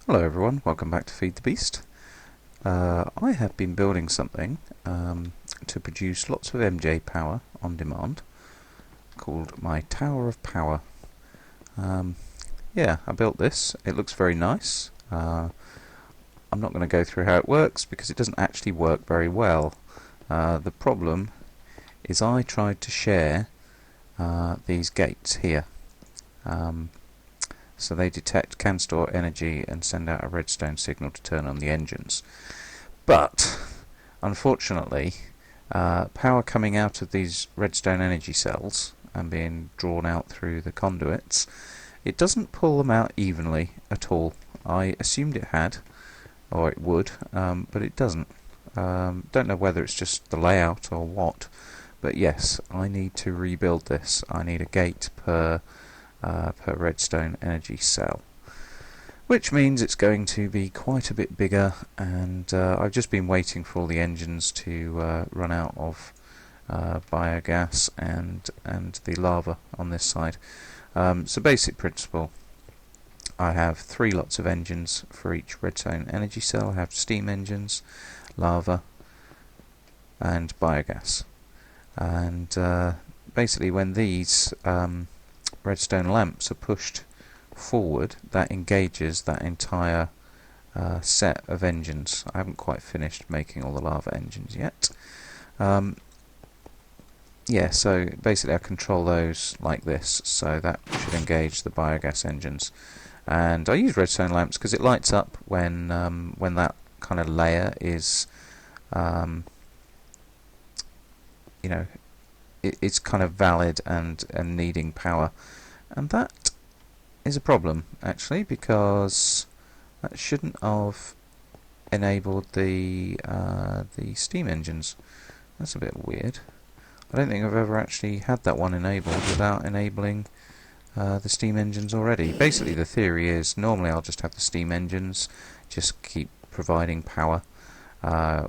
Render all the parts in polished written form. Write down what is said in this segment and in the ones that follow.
Hello everyone, welcome back to Feed the Beast. I have been building something to produce lots of MJ power on demand called my Tower of Power. Yeah, I built this. It looks very nice. I'm not going to go through how it works because it doesn't actually work very well. The problem is I tried to share these gates here. So they detect, can store energy and send out a redstone signal to turn on the engines. But, unfortunately, power coming out of these redstone energy cells and being drawn out through the conduits, it doesn't pull them out evenly at all. I assumed it had, or it would, but it doesn't. Don't know whether it's just the layout or what, but yes, I need to rebuild this. I need a gate per redstone energy cell, which means it's going to be quite a bit bigger, and I've just been waiting for all the engines to run out of biogas and the lava on this side. So basic principle, I have 3 lots of engines for each redstone energy cell. I have steam engines, lava and biogas, and basically when these redstone lamps are pushed forward, that engages that entire set of engines. I haven't quite finished making all the lava engines yet. Yeah, so basically I control those like this, so that should engage the biogas engines. And I use redstone lamps because it lights up when that kind of layer is, it's kind of valid and needing power. And that is a problem, actually, because that shouldn't have enabled the steam engines. That's a bit weird. I don't think I've ever actually had that one enabled without enabling the steam engines already. Basically, the theory is normally I'll just have the steam engines just keep providing power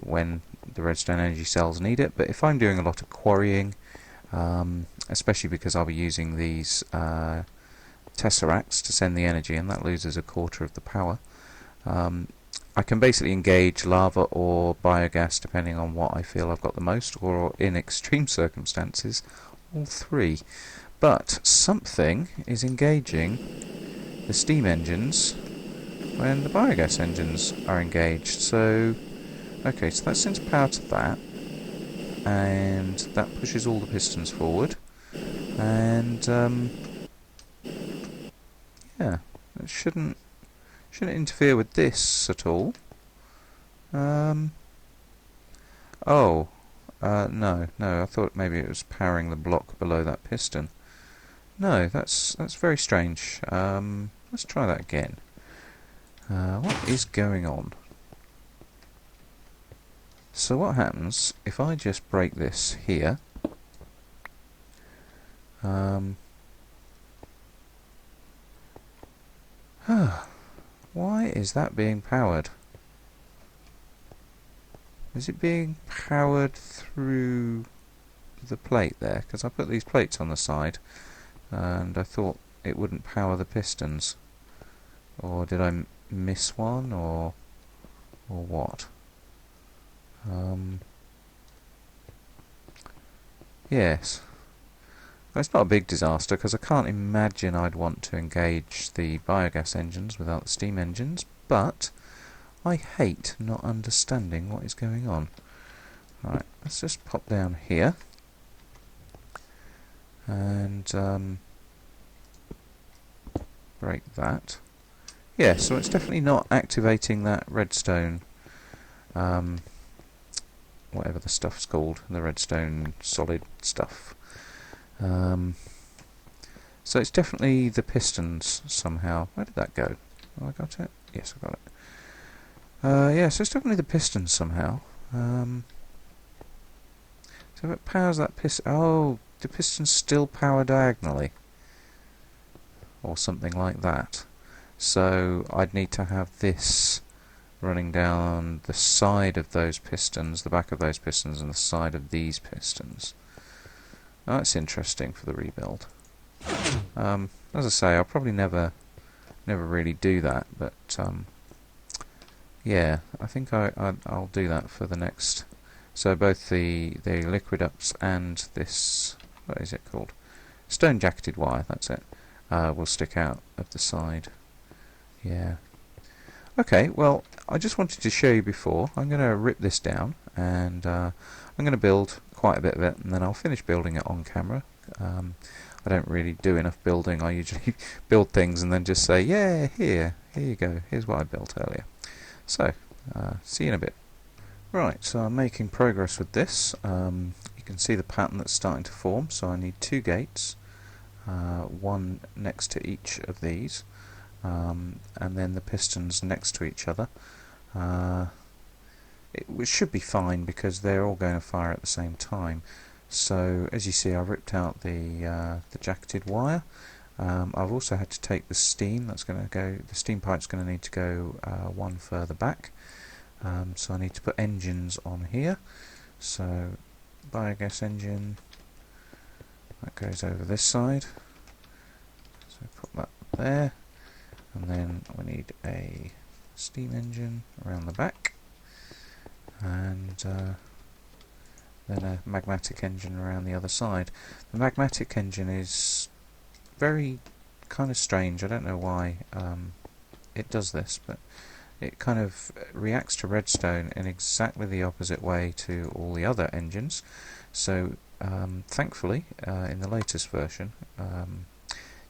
when the redstone energy cells need it. But if I'm doing a lot of quarrying, especially because I'll be using these tesseracts to send the energy, and that loses a quarter of the power, I can basically engage lava or biogas depending on what I feel I've got the most, or in extreme circumstances, all 3. But something is engaging the steam engines when the biogas engines are engaged. So, okay, so that sends power to that, and that pushes all the pistons forward, and yeah, it shouldn't interfere with this at all. No, I thought maybe it was powering the block below that piston. No, that's very strange. Let's try that again. What is going on? So what happens if I just break this here? Why is that being powered? Is it being powered through the plate there? Because I put these plates on the side and I thought it wouldn't power the pistons. Or did I miss one, or what? Yes. Well, it's not a big disaster because I can't imagine I'd want to engage the biogas engines without the steam engines, but I hate not understanding what is going on. Right, let's just pop down here and break that. Yeah, so it's definitely not activating that redstone, whatever the stuff's called, the redstone solid stuff. So it's definitely the pistons somehow. Where did that go? Oh, I got it? Yes, I got it. Yeah, so it's definitely the pistons somehow. So if it powers that piston... Oh, the pistons still power diagonally. Or something like that. So I'd need to have this running down the side of those pistons, the back of those pistons, and the side of these pistons. Oh, that's interesting for the rebuild. As I say, I'll probably never really do that, but Yeah, I think I'll do that for the next. So both the liquid ups and this, what is it called? Stone jacketed wire, that's it, will stick out of the side. Yeah. Okay, well, I just wanted to show you before. I'm going to rip this down and I'm going to build quite a bit of it, and then I'll finish building it on camera. I don't really do enough building. I usually build things and then just say, yeah, here you go, here's what I built earlier. So, see you in a bit. Right, so I'm making progress with this. You can see the pattern that's starting to form, so I need two gates, one next to each of these, and then the pistons next to each other. It should be fine because they're all going to fire at the same time. So as you see, I ripped out the jacketed wire. I've also had to take the steam. That's going to go. The steam pipe's going to need to go one further back. So I need to put engines on here. So biogas engine, that goes over this side. So put that there, and then we need a steam engine around the back, and then a magmatic engine around the other side. The magmatic engine is very kind of strange. I don't know why it does this, but it kind of reacts to redstone in exactly the opposite way to all the other engines. So thankfully, in the latest version,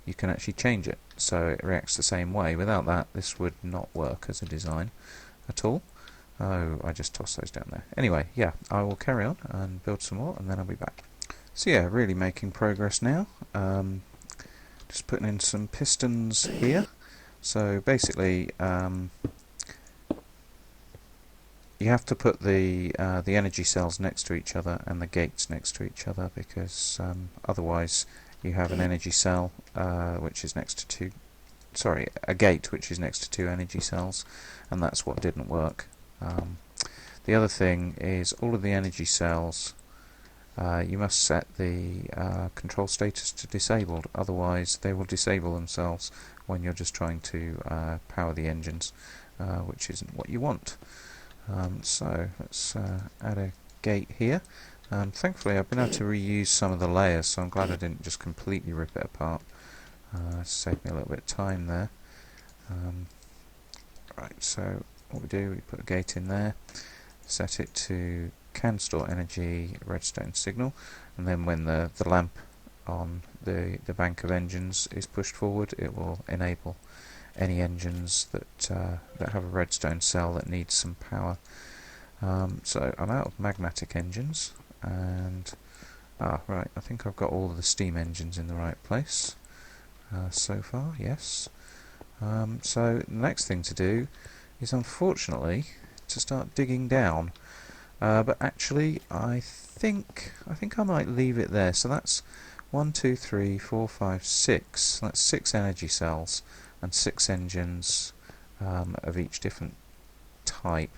you can actually change it so it reacts the same way. Without that, this would not work as a design at all. Oh, I just tossed those down there. Anyway, yeah, I will carry on and build some more, and then I'll be back. So yeah, really making progress now. Just putting in some pistons here. So basically, you have to put the energy cells next to each other and the gates next to each other, because otherwise you have an energy cell which is next to two. Sorry, a gate which is next to two energy cells, and that's what didn't work. The other thing is all of the energy cells. You must set the control status to disabled, otherwise they will disable themselves when you're just trying to power the engines, which isn't what you want. So let's add a gate here. Thankfully I've been able to reuse some of the layers, so I'm glad I didn't just completely rip it apart. Saved me a little bit of time there. Right, so what we do, we put a gate in there, set it to can store energy redstone signal, and then when the lamp on the bank of engines is pushed forward, it will enable any engines that have a redstone cell that needs some power. So I'm out of magmatic engines, and right, I think I've got all of the steam engines in the right place so far, yes. So the next thing to do is, unfortunately, to start digging down. But actually, I think I might leave it there. So that's 1, 2, 3, 4, 5, 6. That's 6 energy cells and 6 engines of each different type.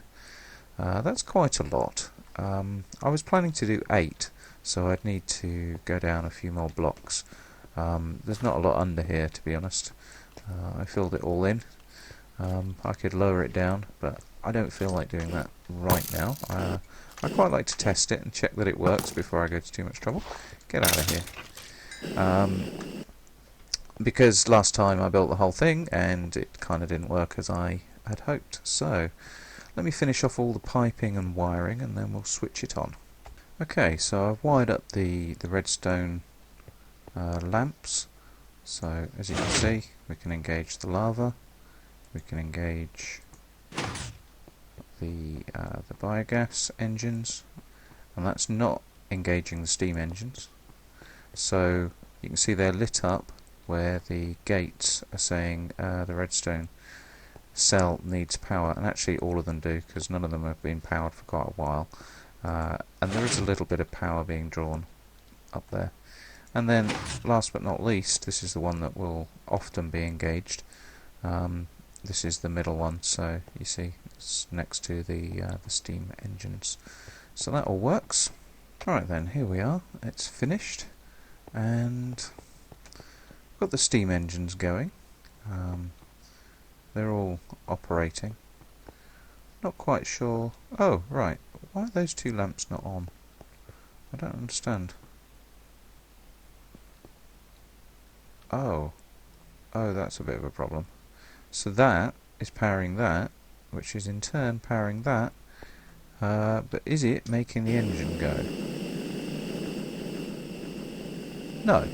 That's quite a lot. I was planning to do 8, so I'd need to go down a few more blocks. There's not a lot under here, to be honest. I filled it all in. I could lower it down, but I don't feel like doing that right now. I quite like to test it and check that it works before I go to too much trouble. Get out of here. Because last time I built the whole thing and it kind of didn't work as I had hoped. So let me finish off all the piping and wiring, and then we'll switch it on. Okay, so I've wired up the redstone lamps. So as you can see, we can engage the lava, we can engage the biogas engines, and that's not engaging the steam engines. So you can see they're lit up where the gates are saying the redstone cell needs power, and actually all of them do, because none of them have been powered for quite a while, and there is a little bit of power being drawn up there. And then last but not least, this is the one that will often be engaged. This is the middle one, so you see it's next to the steam engines. So that all works. Alright then, here we are, it's finished, and got the steam engines going. They're all operating. Not quite sure. Oh, right. Why are those two lamps not on? I don't understand. Oh. Oh, that's a bit of a problem. So that is powering that, which is in turn powering that. But is it making the engine go? No.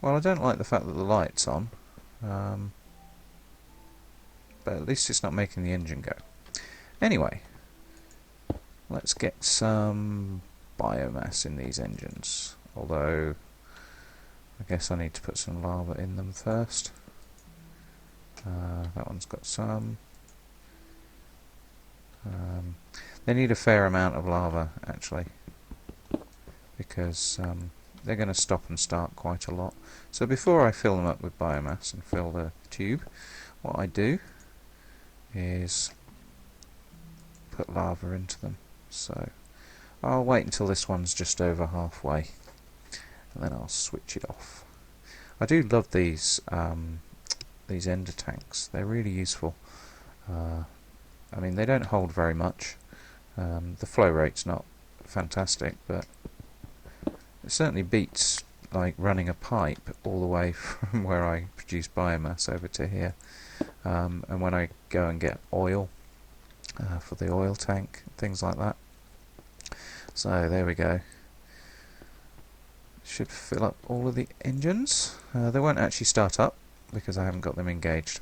Well, I don't like the fact that the light's on. But at least it's not making the engine go. Anyway, let's get some biomass in these engines. Although, I guess I need to put some lava in them first. That one's got some. They need a fair amount of lava, actually, because they're going to stop and start quite a lot. So before I fill them up with biomass and fill the tube, what I do is put lava into them. So I'll wait until this one's just over halfway, and then I'll switch it off. I do love these ender tanks. They're really useful. I mean, they don't hold very much. The flow rate's not fantastic, but it certainly beats like running a pipe all the way from where I produce biomass over to here. And when I go and get oil for the oil tank, things like that. So there we go. Should fill up all of the engines. They won't actually start up because I haven't got them engaged.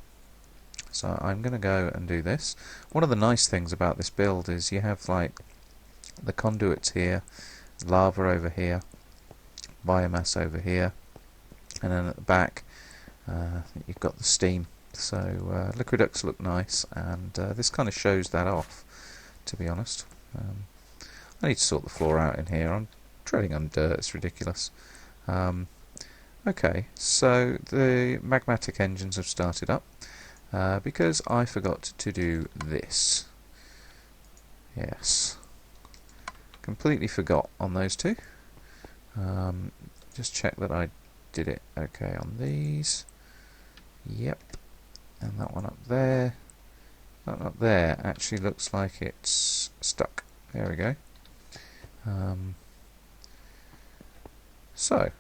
So I'm going to go and do this. One of the nice things about this build is you have like the conduits here, lava over here, biomass over here, and then at the back you've got the steam. So Liquiducts look nice, and this kind of shows that off, to be honest. I need to sort the floor out in here. I'm treading on dirt, it's ridiculous. Okay, so the magmatic engines have started up. Because I forgot to do this. Yes. Completely forgot on those two. Just check that I did it okay on these. Yep. And that one up there. That one up there actually looks like it's stuck. There we go. So.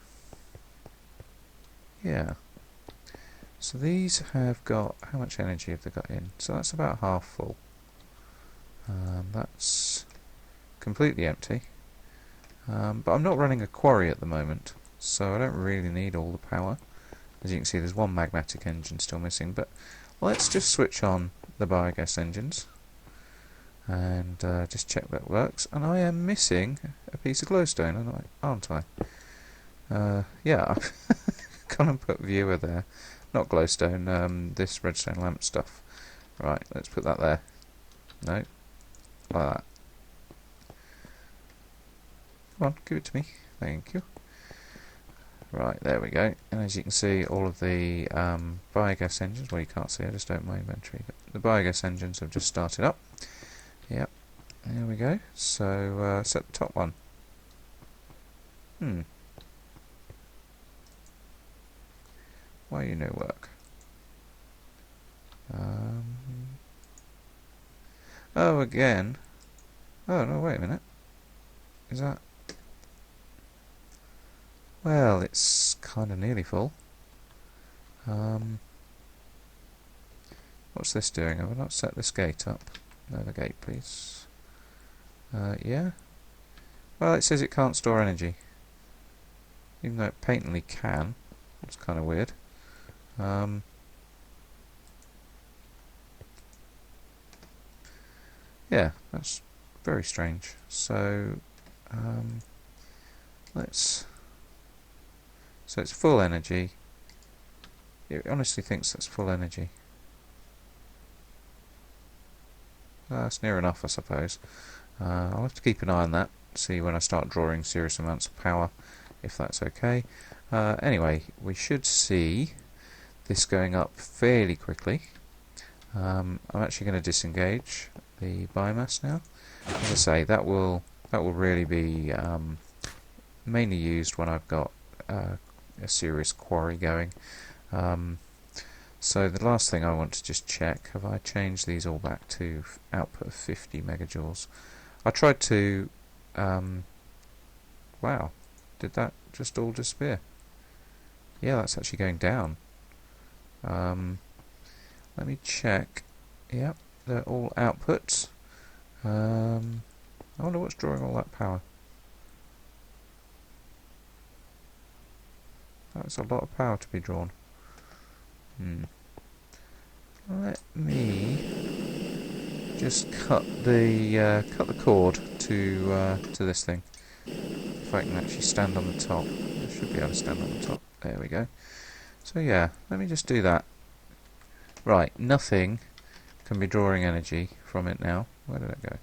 Yeah. So these have got, how much energy have they got in? So that's about half full. That's completely empty. But I'm not running a quarry at the moment, so I don't really need all the power. As you can see, there's one magmatic engine still missing, but let's just switch on the biogas engines and just check that works. And I am missing a piece of glowstone, aren't I? Yeah, I've gone and put viewer there. Not glowstone, this redstone lamp stuff. Right, let's put that there. No, like that. Come on, give it to me. Thank you. Right, there we go. And as you can see, all of the biogas engines, well, you can't see, I just opened my inventory, but the biogas engines have just started up. Yep, there we go. So, set the top one. Why you no work? Oh, again. Oh, no, wait a minute. Is that... Well, it's kind of nearly full. What's this doing? Have I not set this gate up? No, the gate, please. Yeah? Well, it says it can't store energy. Even though it patently can. It's kind of weird. Yeah, that's very strange. So, let's... So it's full energy. It honestly thinks that's full energy. That's near enough, I suppose. I'll have to keep an eye on that, see when I start drawing serious amounts of power, if that's okay. Anyway, we should see this going up fairly quickly. I'm actually going to disengage the biomass now. As I say, that will really be mainly used when I've got a serious quarry going. So the last thing I want to just check, have I changed these all back to output of 50 megajoules? I tried to, wow, did that just all disappear? Yeah, that's actually going down. Let me check. Yep, they're all outputs. I wonder what's drawing all that power. That's a lot of power to be drawn. Let me just cut the cord to this thing. If I can actually stand on the top, I should be able to stand on the top. There we go. So yeah, let me just do that. Right, nothing can be drawing energy from it now. Where did it go?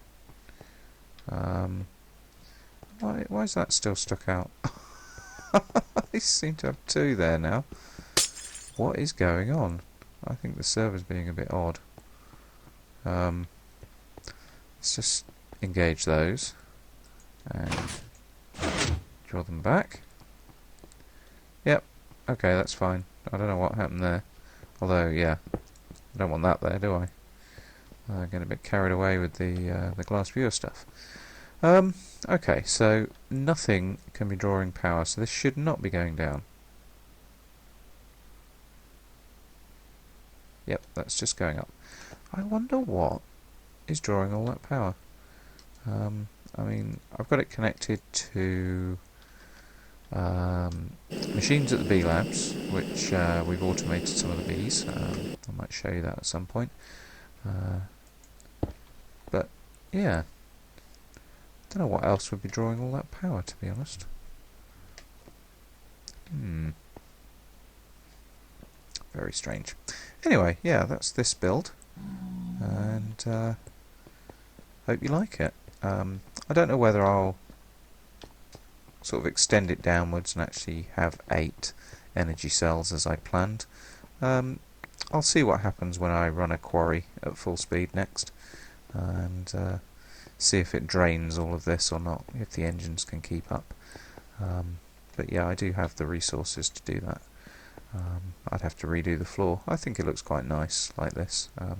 Why is that still stuck out? I seem to have two there now. What is going on? I think the server's being a bit odd. Let's just engage those and draw them back. Yep, okay, that's fine. I don't know what happened there. Although, yeah, I don't want that there, do I? Get a bit carried away with the glass viewer stuff. Okay, so nothing can be drawing power, so this should not be going down. Yep, that's just going up. I wonder what is drawing all that power. I mean, I've got it connected to machines at the bee labs, which we've automated some of the bees. I might show you that at some point. But yeah, don't know what else would be drawing all that power, to be honest. Very strange. Anyway, yeah, that's this build, and hope you like it. I don't know whether I'll sort of extend it downwards and actually have 8 energy cells as I planned. I'll see what happens when I run a quarry at full speed next, and see if it drains all of this or not, if the engines can keep up. But yeah, I do have the resources to do that. I'd have to redo the floor. I think it looks quite nice like this. I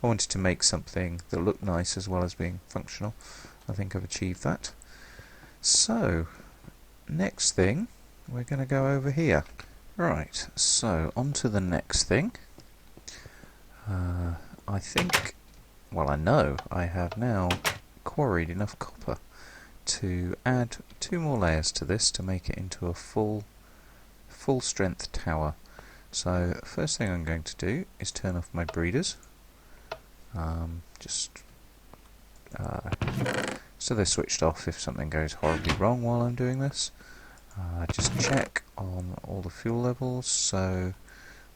wanted to make something that looked nice as well as being functional. I think I've achieved that. So, next thing, we're going to go over here. Right, so on to the next thing. I think, well, I know I have now quarried enough copper to add 2 more layers to this to make it into a full strength tower. So first thing I'm going to do is turn off my breeders, so they're switched off if something goes horribly wrong while I'm doing this. Just check on all the fuel levels. So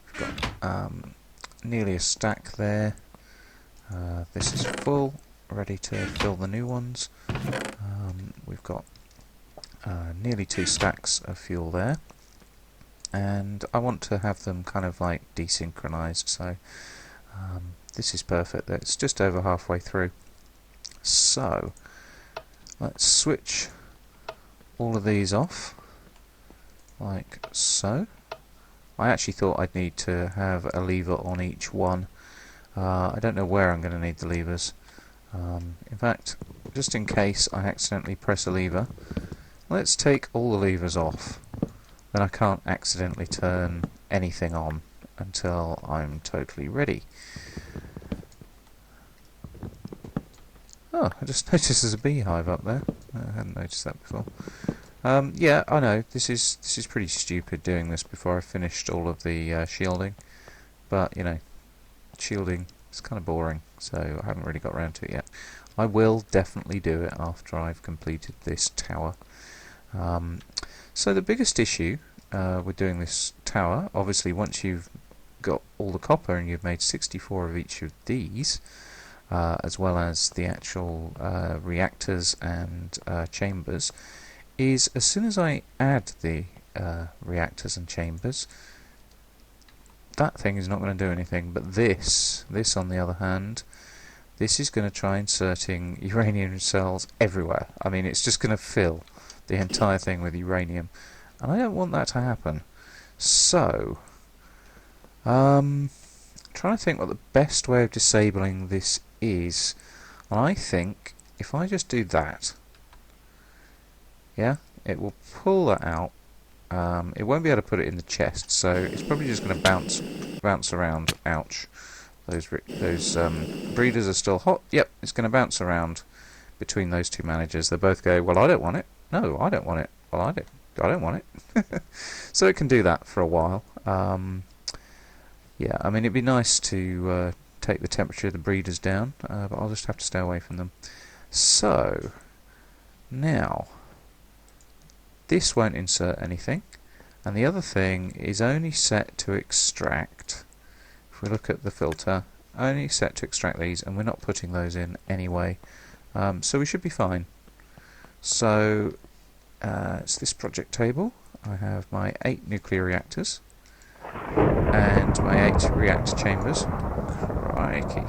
we've got nearly a stack there. This is full, ready to fill the new ones. We've got nearly 2 stacks of fuel there, and I want to have them kind of like desynchronized, so this is perfect. It's just over halfway through. So let's switch all of these off like so. I actually thought I'd need to have a lever on each one. I don't know where I'm going to need the levers. In fact, just in case I accidentally press a lever, let's take all the levers off. Then I can't accidentally turn anything on until I'm totally ready. Oh, I just noticed there's a beehive up there. I hadn't noticed that before. Yeah, I know, this is pretty stupid doing this before I've finished all of the shielding. But, you know, shielding is kind of boring, so I haven't really got around to it yet. I will definitely do it after I've completed this tower. So the biggest issue with doing this tower, obviously once you've got all the copper and you've made 64 of each of these, as well as the actual reactors and chambers, is as soon as I add the reactors and chambers, that thing is not going to do anything. But this on the other hand, this is going to try inserting uranium cells everywhere. I mean, it's just going to fill the entire thing with uranium, and I don't want that to happen. So trying to think what the best way of disabling this is. I think if I just do that, yeah, it will pull that out. It won't be able to put it in the chest, so it's probably just going to bounce around. Ouch! Those breeders are still hot. Yep, it's going to bounce around between those two managers. They both go, well, I don't want it. No, I don't want it. Well, I don't want it. So it can do that for a while. Yeah, I mean, it'd be nice to take the temperature of the breeders down, but I'll just have to stay away from them. So, now, this won't insert anything, and the other thing is only set to extract. If we look at the filter, only set to extract these, and we're not putting those in anyway, so we should be fine. So, it's this project table. I have my 8 nuclear reactors and my 8 reactor chambers. Crikey.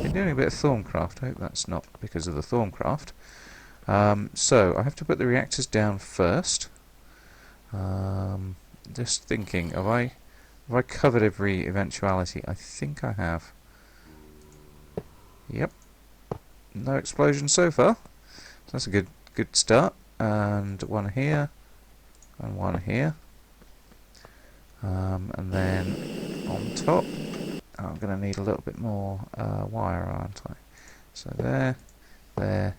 Been doing a bit of Thorncraft. I hope that's not because of the Thorncraft. So I have to put the reactors down first. Just thinking, have I covered every eventuality? I think I have. Yep. No explosion so far. So that's a good start. And one here, and one here. And then on top, I'm going to need a little bit more wire, aren't I? So there, there,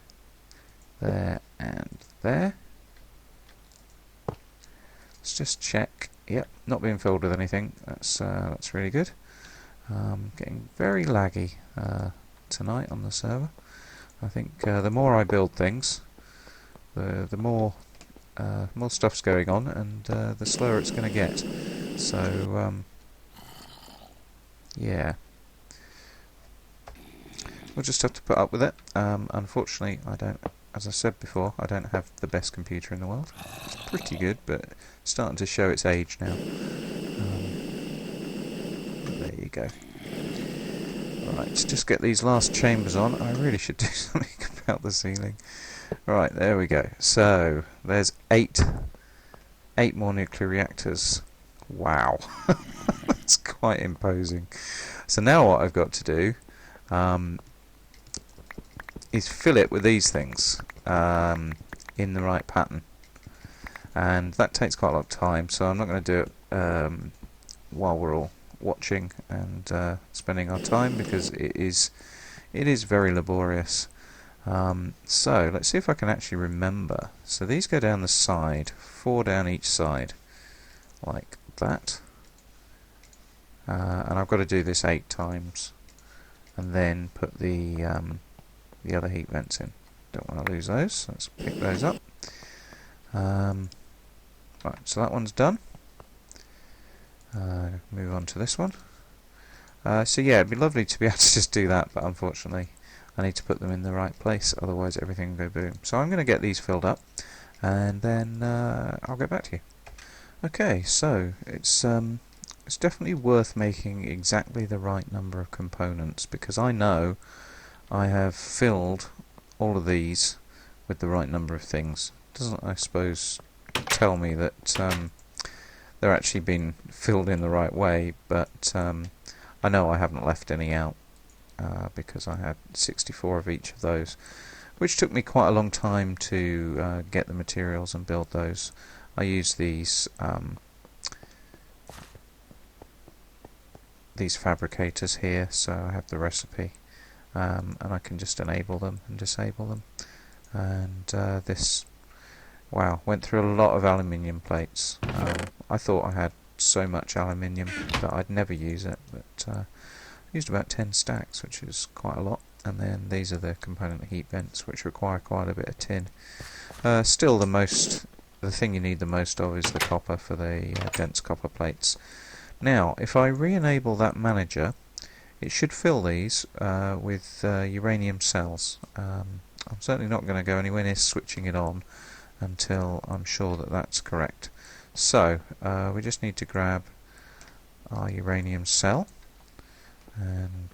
there, and there. Let's just check. Yep, not being filled with anything. That's really good. Getting very laggy tonight on the server. I think the more I build things, the more stuff's going on, and the slower it's going to get. So yeah, we'll just have to put up with it. Unfortunately, I don't, as I said before, I don't have the best computer in the world. It's pretty good, but it's starting to show its age now. There you go. Right, let's just get these last chambers on. I really should do something about the ceiling. Right, there we go. So there's 8 more nuclear reactors. Wow, that's quite imposing. So now what I've got to do is fill it with these things in the right pattern, and that takes quite a lot of time. So I'm not going to do it while we're all watching and spending our time, because it is very laborious. So let's see if I can actually remember. So these go down the side, 4 down each side, like that. And I've got to do this 8 times, and then put the other heat vents in. Don't want to lose those, so let's pick those up. Right, so that one's done. Move on to this one. So yeah, it'd be lovely to be able to just do that, but unfortunately I need to put them in the right place, otherwise everything will go boom. So I'm going to get these filled up, and then I'll get back to you. Okay, so it's definitely worth making exactly the right number of components, because I know I have filled all of these with the right number of things. Doesn't, I suppose, tell me that they're actually been filled in the right way, but I know I haven't left any out, because I had 64 of each of those, which took me quite a long time to get the materials and build those. I use these fabricators here, so I have the recipe, and I can just enable them and disable them. And this, wow, went through a lot of aluminium plates. I thought I had so much aluminium that I'd never use it, but I used about 10 stacks, which is quite a lot. And then these are the component heat vents, which require quite a bit of tin. Still, the thing you need the most of is the copper for the dense copper plates. Now, if I re-enable that manager, it should fill these with uranium cells. I'm certainly not going to go anywhere near switching it on until I'm sure that that's correct. So, we just need to grab our uranium cell and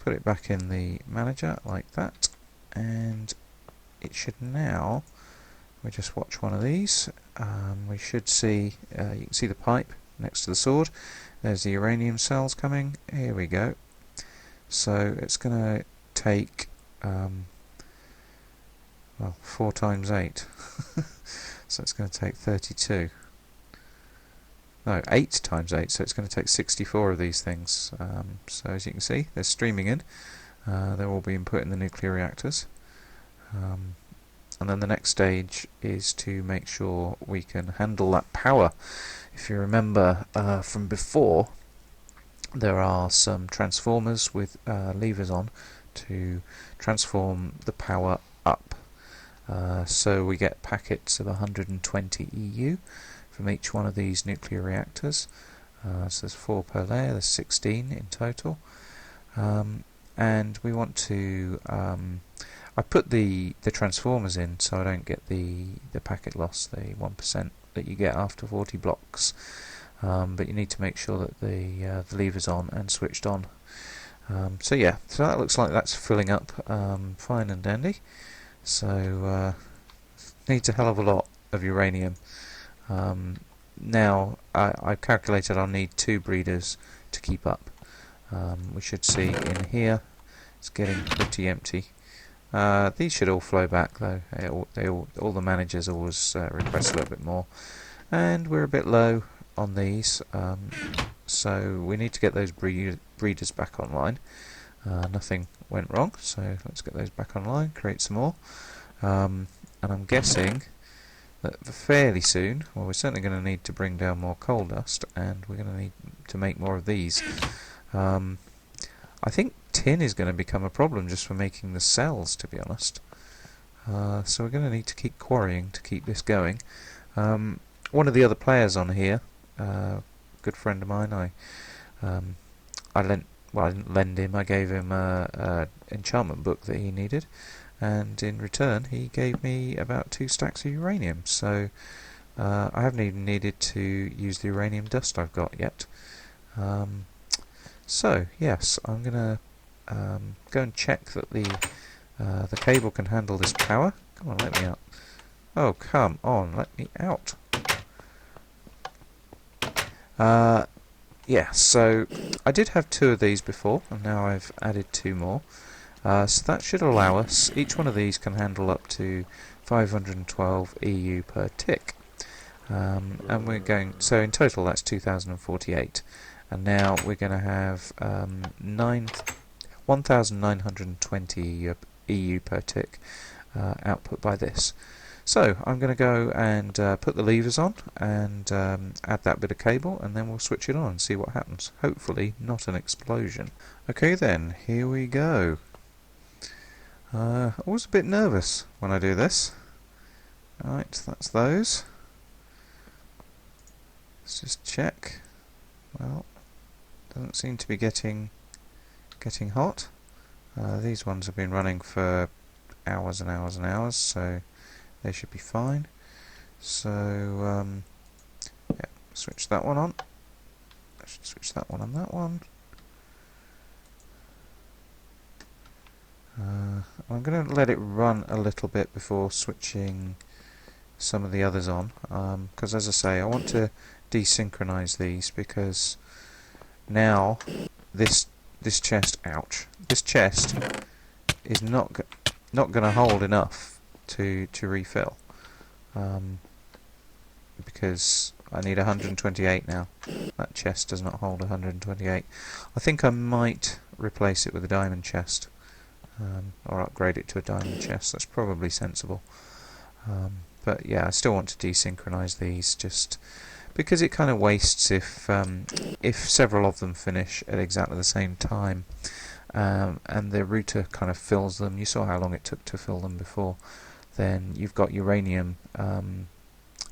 put it back in the manager like that, and it should now, we just watch one of these, we should see, you can see the pipe next to the sword. There's the uranium cells coming. Here we go. So it's going to take well, 4 times 8. So it's going to take 32. No, 8 times 8, so it's going to take 64 of these things. So as you can see, they're streaming in. They're all being put in the nuclear reactors. And then the next stage is to make sure we can handle that power. If you remember from before, there are some transformers with levers on to transform the power up. So we get packets of 120 EU from each one of these nuclear reactors. So there's 4 per layer, there's 16 in total. And we want to I put the transformers in so I don't get the packet loss, the 1% that you get after 40 blocks. But you need to make sure that the lever's on and switched on. So yeah, so that looks like that's filling up fine and dandy. So needs a hell of a lot of uranium. Now I've calculated I'll need 2 breeders to keep up. We should see in here it's getting pretty empty. These should all flow back though. All the managers always request a little bit more, and we're a bit low on these, so we need to get those breeders back online. Nothing went wrong, so let's get those back online, create some more, and I'm guessing that fairly soon, well, we're certainly going to need to bring down more coal dust, and we're going to need to make more of these. I think tin is going to become a problem just for making the cells, to be honest. So we're going to need to keep quarrying to keep this going. One of the other players on here, good friend of mine, I didn't lend him, I gave him a enchantment book that he needed, and in return he gave me about 2 stacks of uranium, so I haven't even needed to use the uranium dust I've got yet. So yes, I'm gonna go and check that the cable can handle this power. Come on, let me out. Oh, come on, let me out. Yeah, so I did have 2 of these before, and now I've added 2 more. So that should allow us, each one of these can handle up to 512 EU per tick. And we're going, so in total that's 2048. And now we're going to have 1920 EU per tick output by this. So I'm going to go and put the levers on and add that bit of cable, and then we'll switch it on and see what happens. Hopefully not an explosion. Okay then, here we go. Always a bit nervous when I do this. Right, that's those. Let's just check. Well, doesn't seem to be getting hot. These ones have been running for hours and hours and hours, so they should be fine. So yeah, switch that one on. I should switch that one on that one. I'm going to let it run a little bit before switching some of the others on, because as I say, I want to desynchronize these, because now this chest, ouch, this chest is not going to hold enough to refill, because I need 128 now. That chest does not hold 128. I think I might replace it with a diamond chest, or upgrade it to a diamond chest. That's probably sensible. But yeah, I still want to desynchronize these, just because it kind of wastes if several of them finish at exactly the same time, and the router kind of fills them. You saw how long it took to fill them before. Then you've got uranium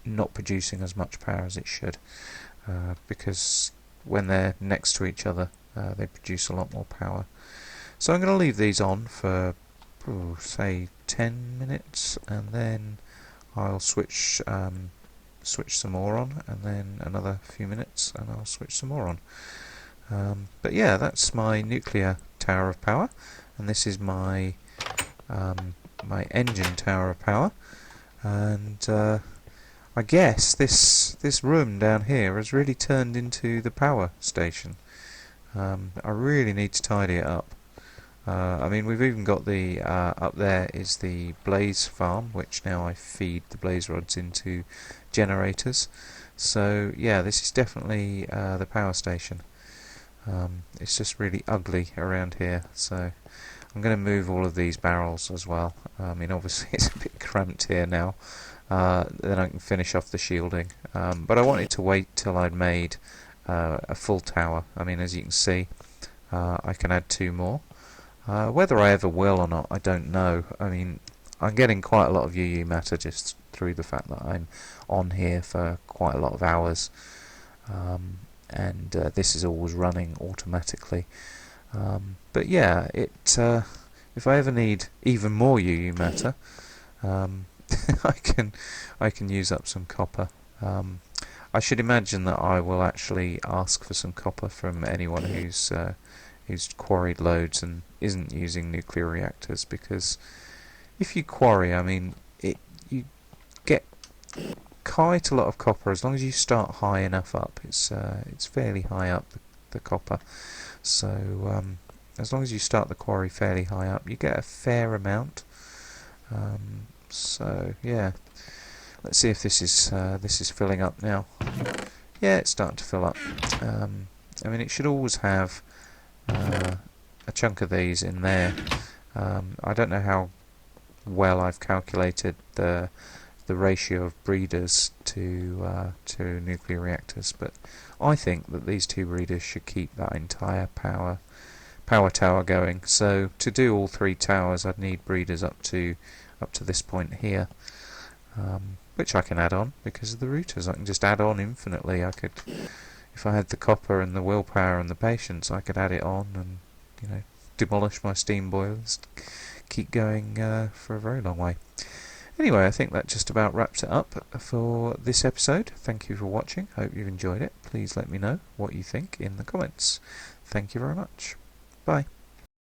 not producing as much power as it should, because when they're next to each other, they produce a lot more power. So I'm going to leave these on for, say, 10 minutes, and then I'll switch some more on, and then another few minutes, and I'll switch some more on. But yeah, that's my nuclear tower of power, and this is my my engine tower of power, and I guess this room down here has really turned into the power station. I really need to tidy it up. I mean, we've even got the up there is the blaze farm, which now I feed the blaze rods into generators. So yeah, this is definitely the power station. It's just really ugly around here, so I'm going to move all of these barrels as well. I mean, obviously it's a bit cramped here now. Then I can finish off the shielding. But I wanted to wait till I'd made a full tower. I mean, as you can see, I can add 2 more. Whether I ever will or not, I don't know. I mean, I'm getting quite a lot of UU matter just through the fact that I'm on here for quite a lot of hours. And this is always running automatically. But yeah, if I ever need even more UU matter, I can use up some copper. I should imagine that I will actually ask for some copper from anyone who's quarried loads and isn't using nuclear reactors, because if you quarry, I mean, you get quite a lot of copper as long as you start high enough up. It's fairly high up, the copper, so as long as you start the quarry fairly high up, you get a fair amount. So yeah, let's see if this is filling up now. Yeah, it's starting to fill up. I mean, it should always have a chunk of these in there. I don't know how well I've calculated the ratio of breeders to nuclear reactors, but I think that these 2 breeders should keep that entire power tower going. So to do all 3 towers, I'd need breeders up to this point here, which I can add on because of the routers. I can just add on infinitely. I could, if I had the copper and the willpower and the patience, I could add it on and, you know, demolish my steam boilers, keep going for a very long way. Anyway, I think that just about wraps it up for this episode. Thank you for watching. Hope you've enjoyed it. Please let me know what you think in the comments. Thank you very much. Bye.